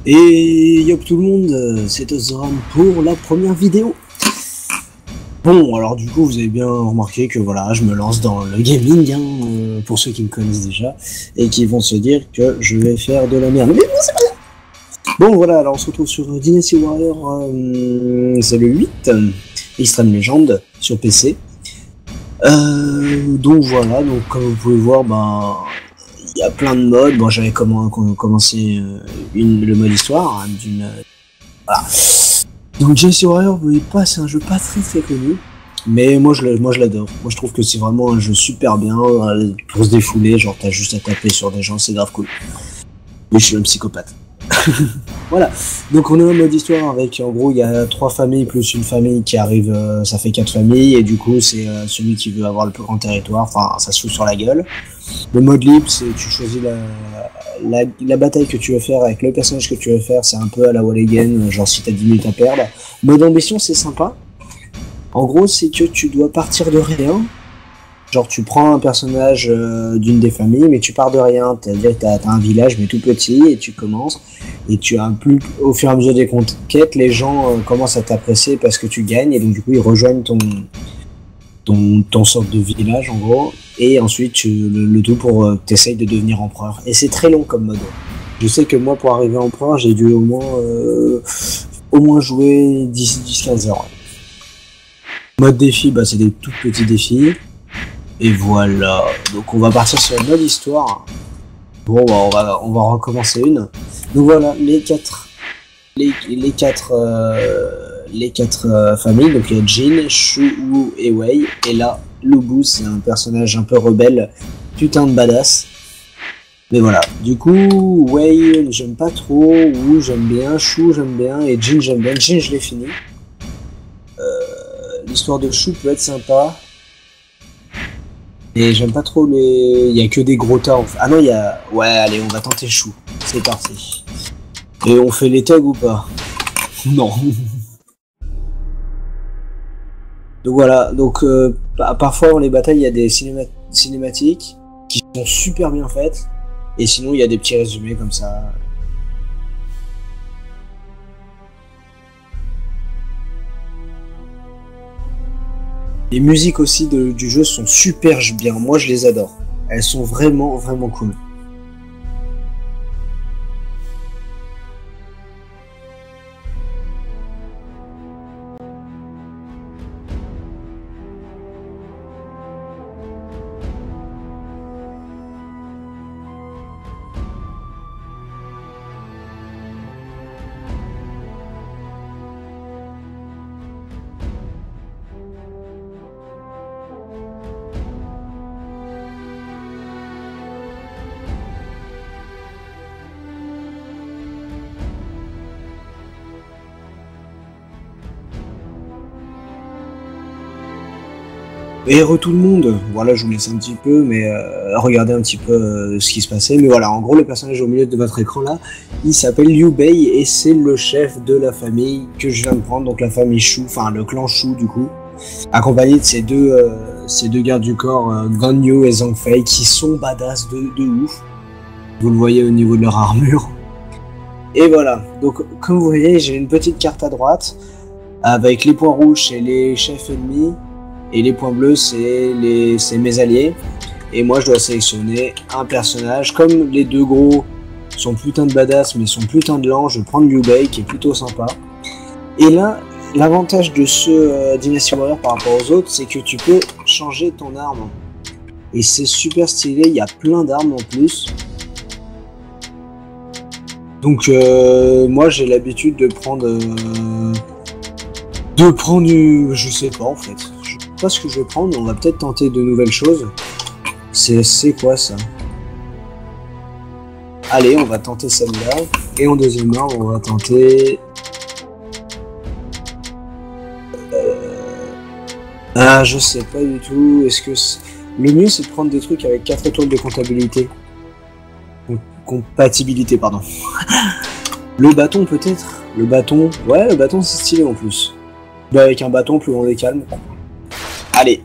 Et yop tout le monde, c'est Ozoram pour la première vidéo. Bon, alors du coup, vous avez bien remarqué que voilà, je me lance dans le gaming, hein, pour ceux qui me connaissent déjà, et qui vont se dire que je vais faire de la merde. Mais bon, c'est pas grave. Bon, voilà, alors on se retrouve sur Dynasty Warrior, c'est le 8, Extreme Legend, sur PC. Donc voilà, donc comme vous pouvez voir, ben... il y a plein de modes. Bon, j'avais commencé le mode histoire, hein, voilà. Donc Dynasty Warrior, vous voyez pas, c'est un jeu pas très connu, mais moi je l'adore. Moi je trouve que c'est vraiment un jeu super bien pour se défouler. Genre t'as juste à taper sur des gens, c'est grave cool. Mais je suis un psychopathe. Voilà. Donc on a un mode histoire avec, en gros, il y a 3 familles plus une famille qui arrive, ça fait 4 familles, et du coup c'est celui qui veut avoir le plus grand territoire, enfin ça se fout sur la gueule. Le mode libre, c'est tu choisis la bataille que tu veux faire avec le personnage que tu veux faire, c'est un peu à la Wall Again, genre si t'as 10 minutes à perdre. Mode ambition, c'est sympa. En gros, c'est que tu dois partir de rien. Genre tu prends un personnage d'une des familles, mais tu pars de rien, c'est-à-dire que t'as un village mais tout petit, et tu commences, et tu as au fur et à mesure des conquêtes, les gens commencent à t'apprécier parce que tu gagnes, et donc du coup ils rejoignent ton sorte de village en gros, et ensuite le tout pour t'essayes de devenir empereur. Et c'est très long comme mode. Je sais que moi pour arriver empereur, j'ai dû au moins jouer 10-15 heures. Mode défi, bah c'est des tout petits défis. Et voilà, donc on va partir sur le mode histoire. Bon, bah, on va recommencer une. Donc voilà, les quatre familles. Donc il y a Jin, Shu, Wu et Wei. Et là, Lubu, c'est un personnage un peu rebelle, putain de badass. Mais voilà, du coup, Wei, j'aime pas trop, Wu, j'aime bien, Shu, j'aime bien, et Jin, j'aime bien. Jin, je l'ai fini. L'histoire de Shu peut être sympa. Et j'aime pas trop les... Il y a que des gros tas en fait. Ah non, il y a... Ouais, allez, on va tenter Chou. C'est parti. Et on fait les thugs ou pas? Non. Donc voilà, donc parfois dans les batailles, il y a des cinématiques qui sont super bien faites. Et sinon, il y a des petits résumés comme ça. Les musiques aussi du jeu sont super bien, moi je les adore. Elles sont vraiment cool. Et tout le monde, voilà, je vous laisse un petit peu, mais regardez un petit peu ce qui se passait. Mais voilà, en gros, le personnage au milieu de votre écran là, il s'appelle Liu Bei et c'est le chef de la famille que je viens de prendre, donc la famille Shu, enfin le clan Shu du coup, accompagné de ces deux gardes du corps, Guan Yu et Zhang Fei, qui sont badass de ouf. Vous le voyez au niveau de leur armure. Et voilà, donc comme vous voyez, j'ai une petite carte à droite avec les points rouges, c'est les chefs ennemis. Et les points bleus, c'est mes alliés. Et moi, je dois sélectionner un personnage. Comme les deux gros sont putain de badass, mais sont putain de lents, je vais prendre Liu Bei, qui est plutôt sympa. Et là, l'avantage de ce Dynasty Warrior par rapport aux autres, c'est que tu peux changer ton arme. Et c'est super stylé, il y a plein d'armes en plus. Donc, moi, j'ai l'habitude de prendre... je sais pas en fait. Je sais pas ce que je vais prendre, on va peut-être tenter de nouvelles choses. C'est quoi ça? Allez, on va tenter celle-là. Et en deuxième arme, on va tenter... Ah, je sais pas du tout. Est-ce que... Le mieux, c'est de prendre des trucs avec 4 étoiles de comptabilité. Compatibilité, pardon. Le bâton, peut-être? Le bâton... Ouais, le bâton, c'est stylé en plus. Bah, avec un bâton, plus on est calme. Allez.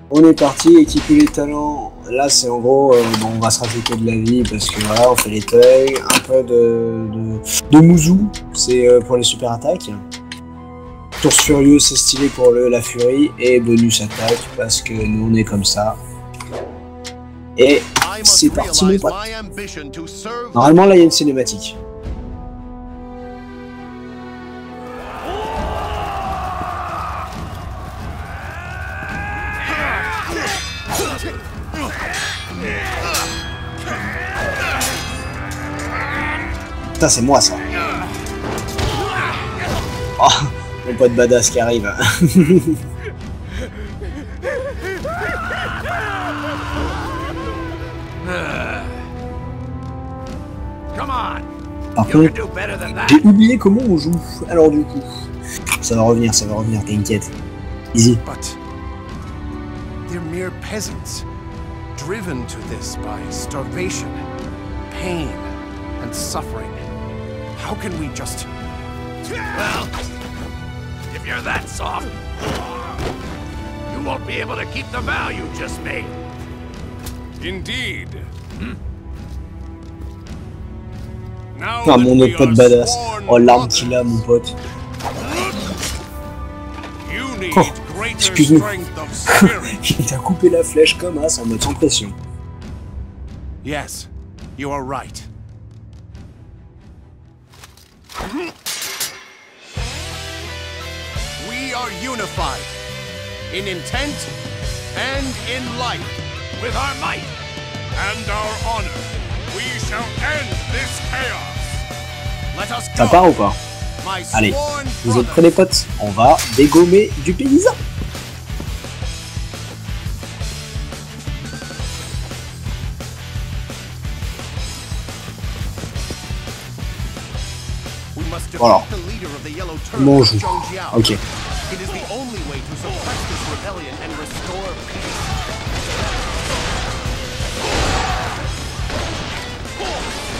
On est parti, équiper les talents. Là, c'est en gros, bon, on va se rajouter de la vie parce que voilà, on fait les thugs, un peu de mouzou, c'est pour les super attaques. Tourse furieux, c'est stylé pour la furie et bonus attaque parce que nous on est comme ça. Et c'est parti mes potes. Normalement là il y a une cinématique. Putain c'est moi ça. Oh, mon pote badass qui arrive. Par contre, j'ai oublié comment on joue. Alors du coup, ça va revenir, t'inquiète. Easy. But they're mere peasants, driven to this by starvation, pain, and suffering. How can we just... Well, if you're that soft, you won't be able to keep the vow you just made. Indeed. Ah mon autre pote badass. Oh l'arme qu'il a mon pote. Oh, excuse-nous. Il t'a coupé la flèche comme as en mode sans pression. Yes, you are right. We are unified in intent and in life. With our might and our honor, we shall end this chaos. Let us Ça go. part ou pas? My Allez, sworn vous êtes brothers. prêts les potes? On va dégommer du paysan. We must defeat Voilà. the leader of the Yellow Comment on joue? Turban, Zhang Jiao. Ok. It is the only way to suppress this rebellion and restore peace.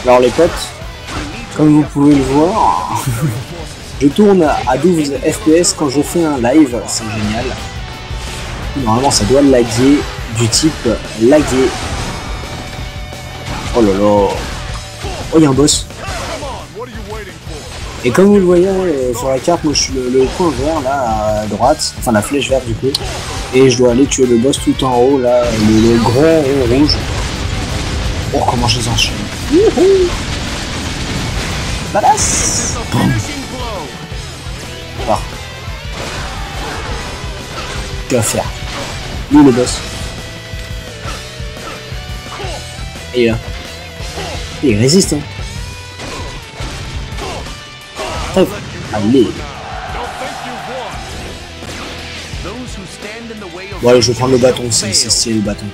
Alors les potes, comme vous pouvez le voir, je tourne à 12 FPS quand je fais un live, c'est génial. Normalement ça doit laguer, du type laguer. Oh là là. Oh il y a un boss. Et comme vous le voyez sur la carte, moi je suis le point vert là à droite, enfin la flèche verte du coup. Et je dois aller tuer le boss tout en haut là, le grand rond rouge. Oh comment je les enchaîne. Youhou. Badass. Boum. Finishing blow. Ah. Que faire? Où est le boss? Et là. Il résiste hein. Bref. Allez. Those who stand in the way of Bon allez je vais prendre le bâton, c'est stylé le bâton.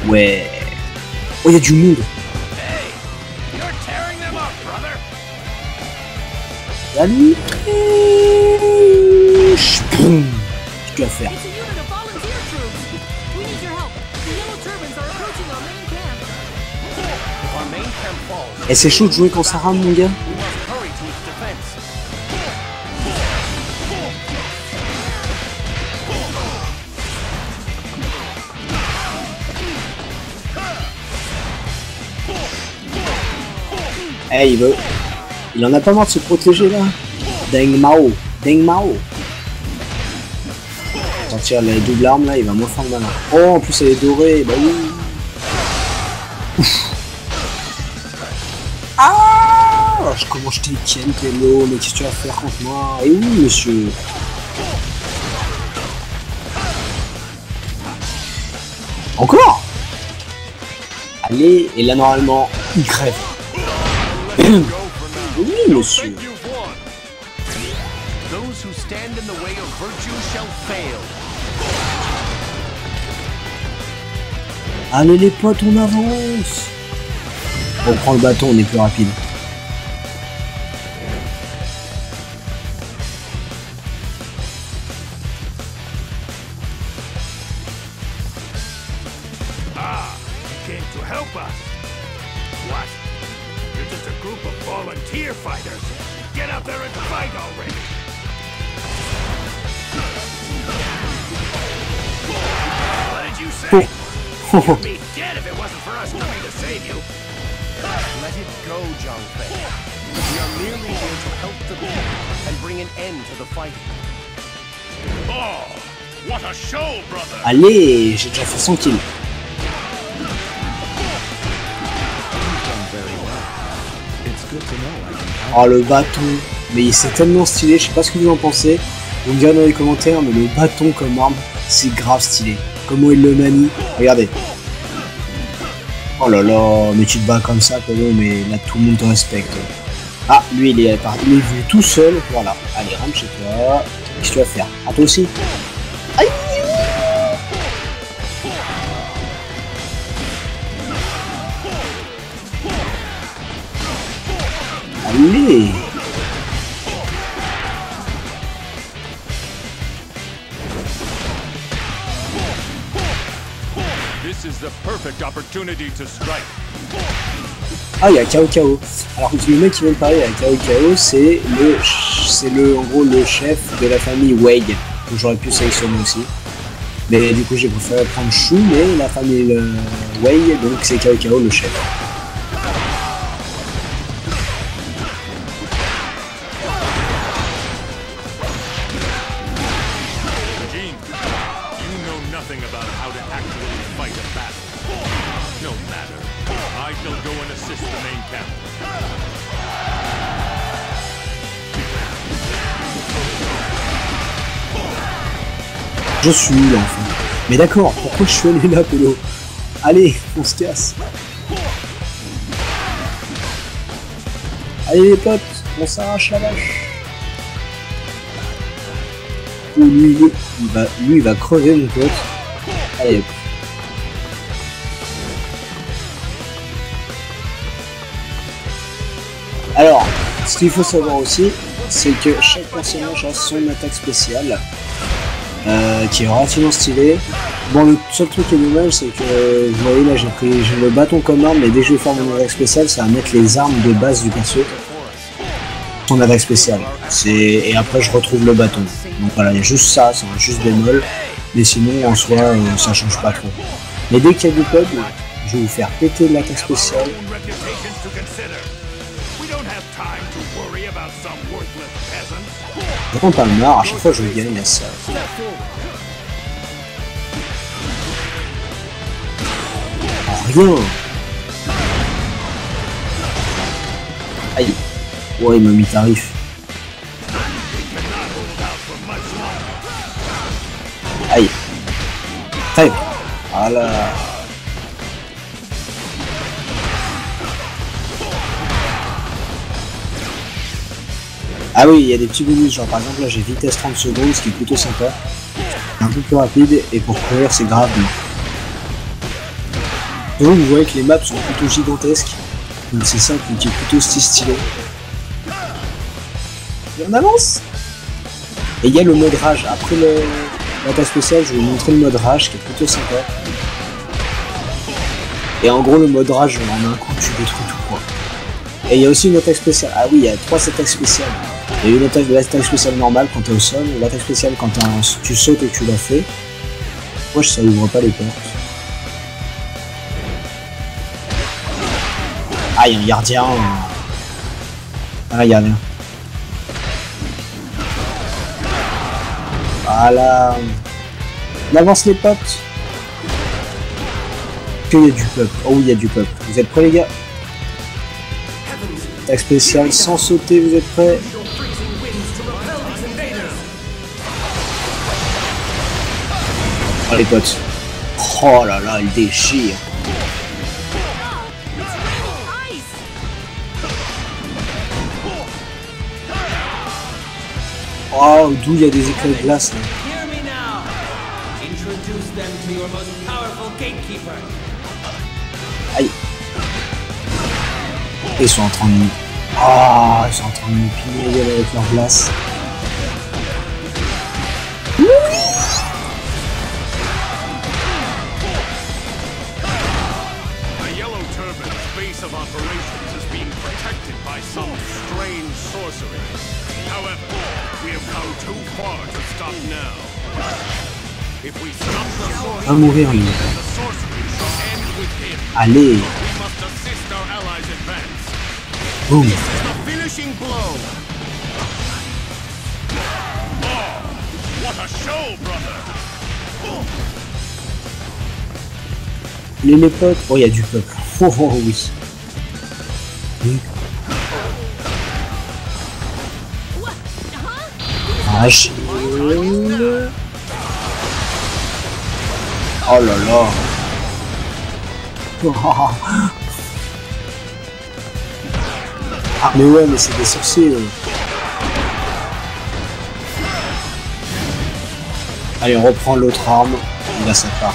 Ouais. Oh y'a du monde. Hey, you're tearing them up, brother. Salut. Boum. Que faire? It's a unit of volunteer troops. We need your help. The Yellow Turbans are approaching our main camp. If our main camp falls, Et c'est chaud de jouer quand ça rame mon gars. we must hurry to its defense. Eh il en a pas marre de se protéger là. Deng Mao. Deng Mao. Sortir les doubles armes là, il va moins faire le malin. Oh en plus elle est dorée, bah oui. Ouf. Ah comment je t'ai ken Tello, mais qu'est-ce que tu vas faire contre moi? Et oui monsieur. Encore. Allez, et là normalement, il crève. Oui monsieur. You've won. Those who stand in the way of virtue shall fail. Allez les potes, on avance. On prend le bâton, on est plus rapide. Ah, you came to help us. What? You're just a group of volunteer fighters. Get out there and fight already. you say? Oh. You'd be dead if it wasn't for us coming to save you. Let it go, Zhang Fei. We are merely here to help the people and bring an end to the fighting. Oh, what a show, brother! Allez, j'ai déjà fait 100 kills. Oh le bâton, mais c'est tellement stylé, je sais pas ce que vous en pensez, vous me direz dans les commentaires, mais le bâton comme arme, c'est grave stylé. Comment il le manie, regardez. Oh là là, mais tu te bats comme ça, Polo, mais là tout le monde te respecte. Ah, lui il est venu tout seul, voilà. Allez, rentre chez toi, qu'est-ce que tu vas faire? Ah toi aussi? Aïe. Allez. This is the perfect opportunity to strike. Ah, il y a Cao Cao. Alors le mec qui vient de parler à Cao Cao, c'est en gros le chef de la famille Wei, que j'aurais pu sélectionner aussi. Mais du coup j'ai préféré prendre Shu, mais la famille Wei, donc c'est Cao Cao le chef. Jean, you know nothing about how to actually fight a battle. No matter. I shall go and assist the main camp. Je suis nul enfin. Mais d'accord, pourquoi je suis allé là, Polo? Allez, on se casse. Allez les potes, on s'arrache la vache. Ou lui il va crever mon pote. Allez hop. Alors, ce qu'il faut savoir aussi, c'est que chaque personnage a son attaque spéciale, qui est relativement stylée. Bon, le seul truc qui est dommage, c'est que, vous voyez là, j'ai le bâton comme arme, mais dès que je vais faire mon attaque spéciale, ça va mettre les armes de base du perso. Son attaque spéciale. Et après, je retrouve le bâton. Donc voilà, il y a juste ça, c'est un juste bémol. Mais sinon, en soi, ça change pas trop. Mais dès qu'il y a du pub, je vais vous faire péter l'attaque spéciale. J'en pas marre, à chaque fois je gagne à ça. Oh, rien. Aïe. Ouais, il m'a mis tarif. Aïe. Time. Voilà. Ah oui, il y a des petits bonus, genre par exemple là j'ai vitesse 30 secondes, ce qui est plutôt sympa. Un peu plus rapide, et pour courir c'est grave. Donc vous voyez que les maps sont plutôt gigantesques, donc c'est ça qui est plutôt stylé. Et on avance. Et il y a le mode rage, après l'attaque spéciale je vais vous montrer le mode rage qui est plutôt sympa. Et en gros le mode rage, en un coup tu détruis tout quoi. Et il y a aussi une attaque spéciale, ah oui il y a 3 attaques spéciales. Il y a une attaque spéciale normale quand t'es au sol, l'attaque spéciale quand tu sautes et que tu l'as fait. Moi ça ouvre pas les portes. Ah il y a un gardien. Ah il y a rien. Voilà. On avance les potes. Qu'il y a du peuple. Oh oui il y a du peuple. Vous êtes prêts les gars? Attaque spéciale sans sauter, vous êtes prêts? Oh les potes. Oh là là, il déchire. Oh, d'où il y a des éclats de glace là. Aïe. Ils sont en train de... Ah, ils sont en train de me piller avec leur glace. Of operations is being protected by some strange sorcery. However, we have come too far to stop now. If we stop the source, Va mourir lui. the sorcery shall end with him. Allez, We must assist our allies advance. boum. This is the finishing blow. Oh, what a show, brother! Les potes. Oh, il y a du peuple. Oh, oh, oui. Oui. What? Huh? Ah, oh là là. Ah mais ouais, mais c'est des sorciers. Allez, on reprend l'autre arme. Et là, ça part.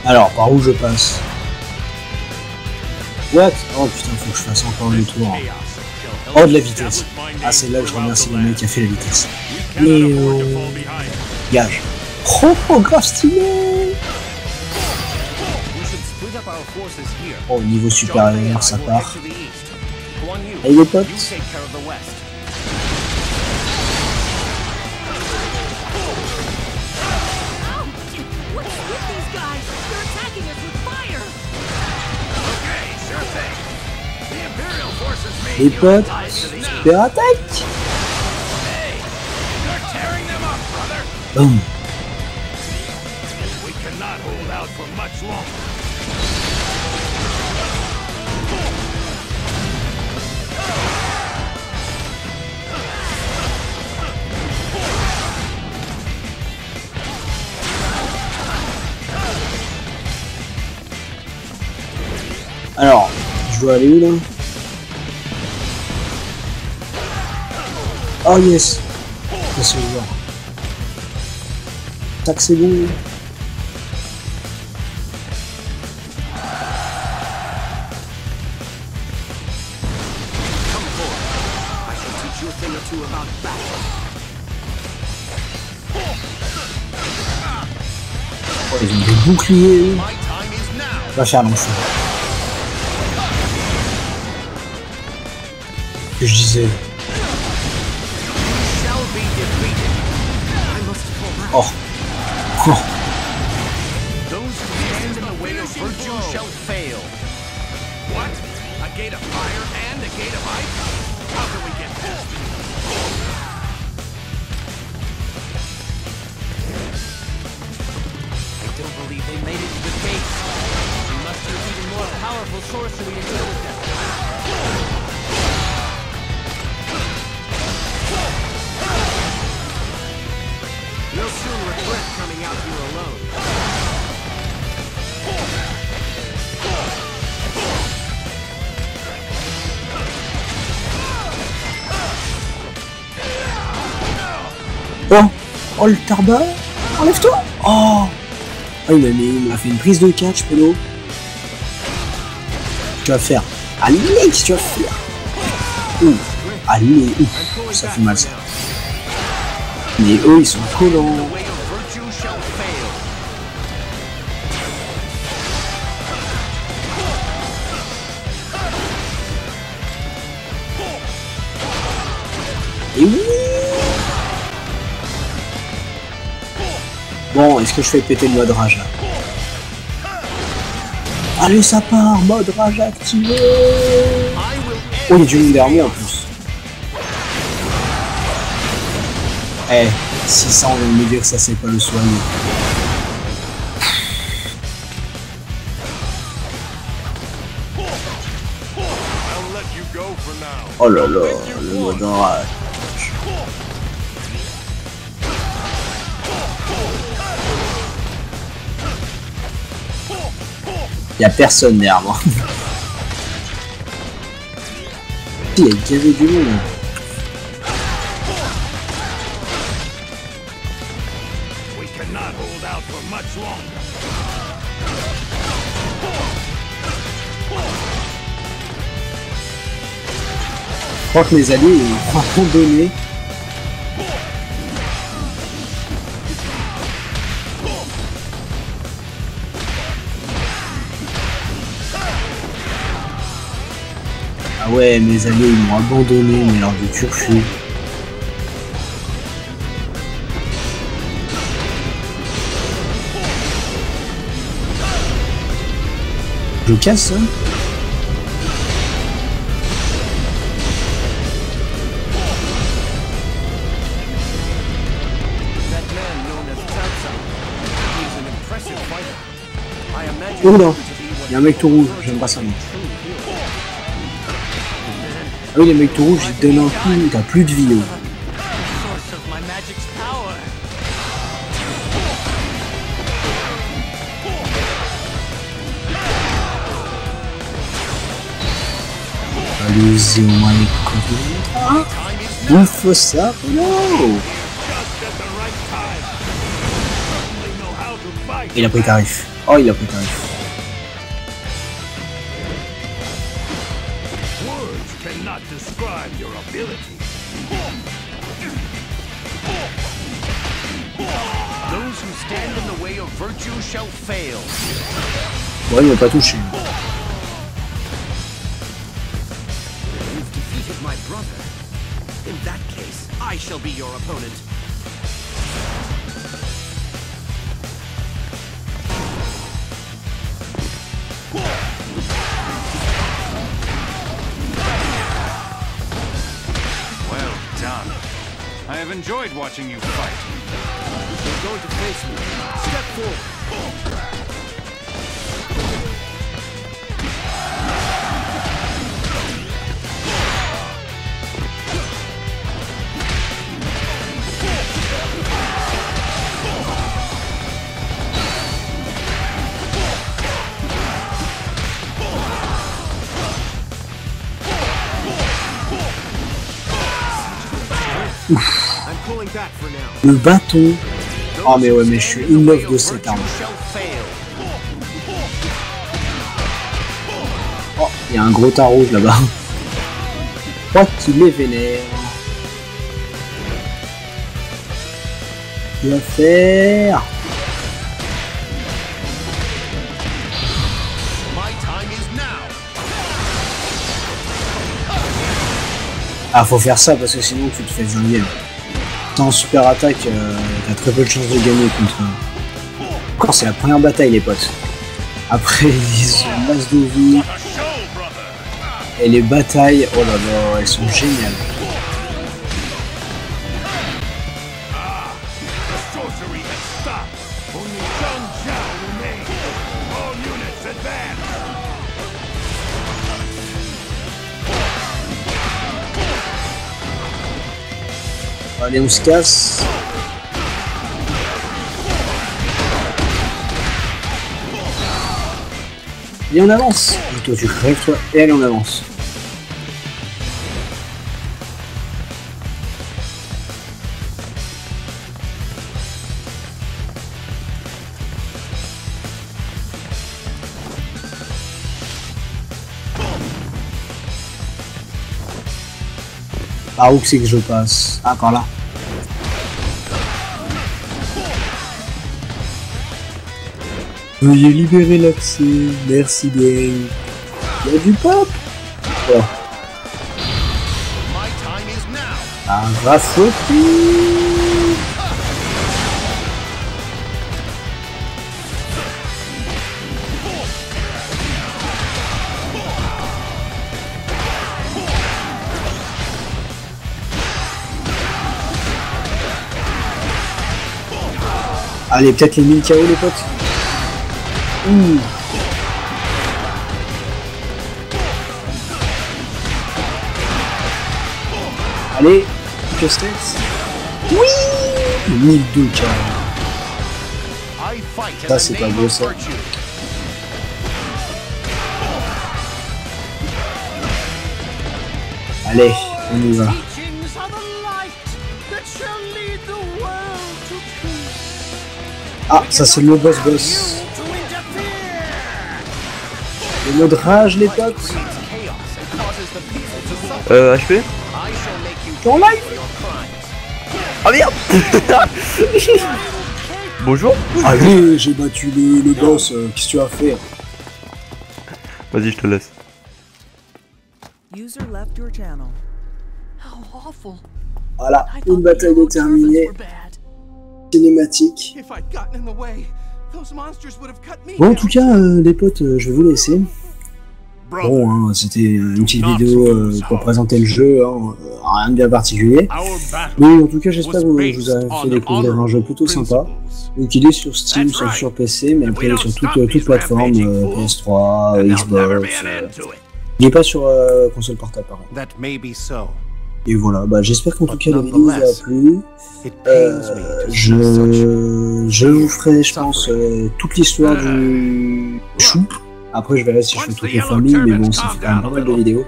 Alors, par où je passe? What? Oh putain, faut que je fasse encore le tour. Oh, de la vitesse. Ah, c'est là que je remercie le mec qui a fait la vitesse. Mais gage. Oh, grave stylé. Oh, niveau supérieur, ça part. Et les potes. Les potes, super attaque. Boum. Alors, je dois aller où là? Oh yes. Ça c'est ouvert. Tac, c'est bon. Oh, ils ont des boucliers. On va faire l'enfer. Que je disais. Oh. Oh. Those who stand in the way of virtue shall fail. What? A gate of fire and a gate of ice? How can we get past it? I don't believe they made it to the gate. We must use even more powerful sorcery to deal with them. You'll soon regret coming out here alone. Oh, oh le tarbat. Enlève-toi. Oh. Oh, il m'a fait une prise de catch, pélo. Tu vas faire. Allez, tu vas faire. Ouh. Allez, ouh. Ça fait mal ça. Mais eux, ils sont collants. Et oui. Bon, est-ce que je fais péter le mode rage là? Allez, ça part, mode rage activé. Oh, il y a du monde derrière moi en plus. Eh, si ça, on vient de me dire que ça c'est pas le soigner. Oh là là, le mode rage. Y'a personne derrière moi. Il y a gavé du monde. crois que mes alliés ont abandonné. Ah ouais, mes alliés ils m'ont abandonné, mais alors de turfu. Je casse hein. Oh là, il y a un mec tout rouge, j'aime pas ça moi. Ah oui, les mecs tout rouges, ils te donnent un coup, t'as plus de vie. Allez-y, on va les coller. Bouffe ça, non. Il a pris tarif. Oh, il a pris tarif. Ouais, il m'a pas touché. I have enjoyed watching you fight. You're going to face me. Step forward. Le bâton. Oh mais ouais, mais je suis une love de cette arme. Oh, il y a un gros tas rouge là-bas. Je crois qu'il est vénère. Il va faire. Ah, faut faire ça parce que sinon tu te fais zinguer. En super attaque, t'as très peu de chances de gagner contre eux. Encore, c'est la première bataille, les potes. Après, ils ont masse de vie. Et les batailles, oh là là, elles sont géniales. Allez, on se casse. Et on avance. Et toi, tu crèves, toi. Et allez, on avance. Par où c'est que je passe? Ah, par là. Veuillez libérer l'accès, merci bien. Il y a du pop. Oh. Ah, va foutre. Allez, peut-être les 1000 KO les potes. Ouh. Allez, casse-tête. Oui, 1002 KO. Ça c'est pas beau ça. Allez, on y va. Ah, ça c'est le boss. Le mode rage les potes. HP T'es en live? Ah merde. Bonjour. Allez, j'ai battu le boss, qu'est-ce que tu as fait? Vas-y, je te laisse. User left your channel. How awful. Voilà, I une thought the bataille yellow est terminée, turbans were bad. cinématique. If I'd gotten in the way, those monsters would have cut me Bon, en down. tout cas, les potes, je vais vous laisser. Bon, hein, c'était une petite vidéo pour présenter le jeu, hein, rien de bien particulier. Mais en tout cas, j'espère que je vous ai fait découvrir un jeu plutôt sympa. Donc il est sur Steam, sur PC, mais après il est sur toute plateforme, PS3, Xbox. Il n'est pas sur console portable par contre. That may be so. Et voilà, bah, j'espère qu'en tout cas la vidéo vous a plu. It pains me to see Je vous ferai, je pense, toute l'histoire du chou. Après, je verrai si je fais toute la famille, mais bon, ça fait quand même pas mal de vidéos.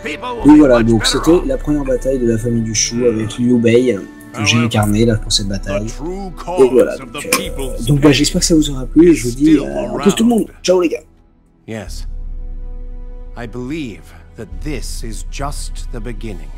Et voilà, donc c'était la première bataille de la famille du chou avec Liu Bei, que j'ai incarné là pour cette bataille. Et voilà, donc bah, j'espère que ça vous aura plu et je vous dis à plus tout le monde. Ciao les gars. Yes. I believe that this is just the beginning.